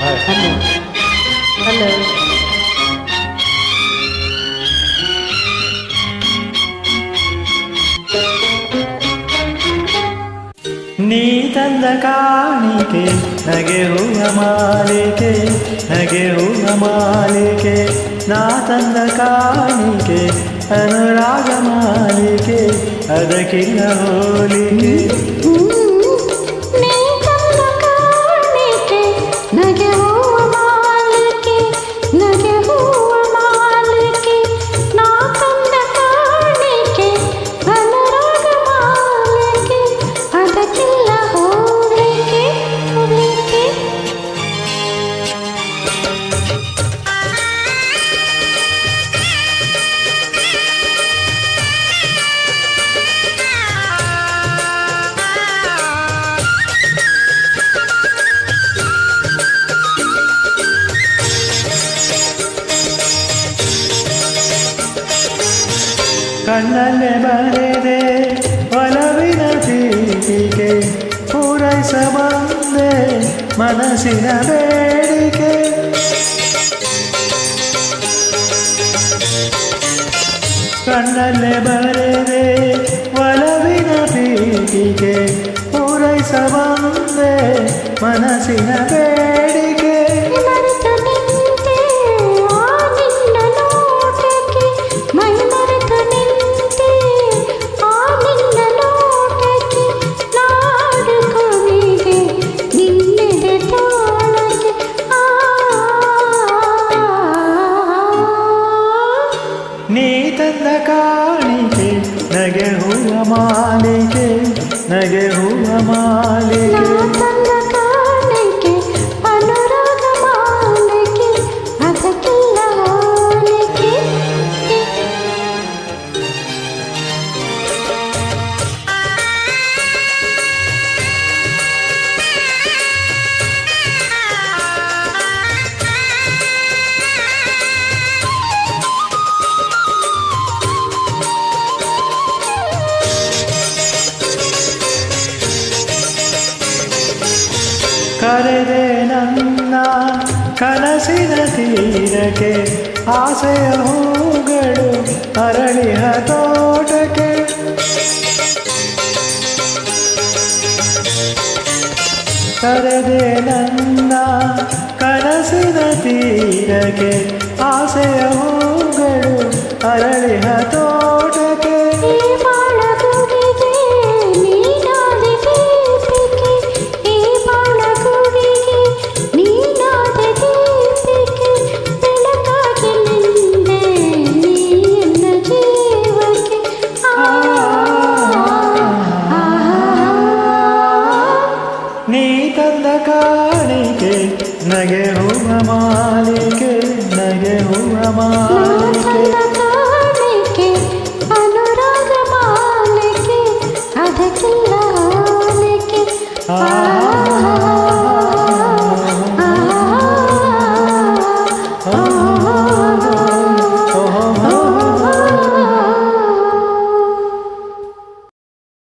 Hello hello. ನೀ ತಂದ ಕಾಣಿಕೆ ನಗೆ ಹೂವ ಮಾಲಿಕೆ, ನಗೆ ಹೂವ ಮಾಲಿಕೆ. ನಾ ತಂದ ಕಾಣಿಕೆ ಅನುರಾಗ ಮಾಲಿಕೆ, ಅದಕ್ಕಿಲ್ಲ ಹೋಲಿಕೆ. ಕಣ್ಣಲ್ಲೇ ಬರೆದೆ ಒಲವಿನ ಪೀಠಿಕೆ, ಪೂರೈಸಬಂದೆ ಮನಸ್ಸಿನ ಬೇಡಿಕೆ. ಕಣ್ಣಲ್ಲೇ ಬರೆದೆ ಒಲವಿನ ಪೀಠಿಕೆ, ಪೂರೈಸಬಂದೆ ಮನಸ್ಸಿನ ಬೇಡಿಕೆ. ನೀ ತಂದ ಕಾಣಿಕೆ ನಗೆ ಹೂವ ಮಾಲಿಕೆ, ನಗೆ ಹೂವ ಮಾಲಿಕೆ. ಕರೆದೆ ನನ್ನ ಕನಸಿನ ತೀರಕ್ಕೆ, ಆಸೆಯ ಹೂಗಳು ಅರಳಿಹ ತೋಟಕ್ಕೆ. ಕರೆದೆ ನನ್ನ ಕನಸಿನ ತೀರಕ್ಕೆ, ಆಸೆಯ ಹೂಗಳು ಅರಳಿಹ ತೋಟಕ್ಕೆ. ನೀ ತಂದ ಕಾಣಿಕೆ ನಗೆ ಹೂವ ಮಾಲಿಕೆ, ನಗೆ ಹೂವ ಮಾಲಿಕೆ.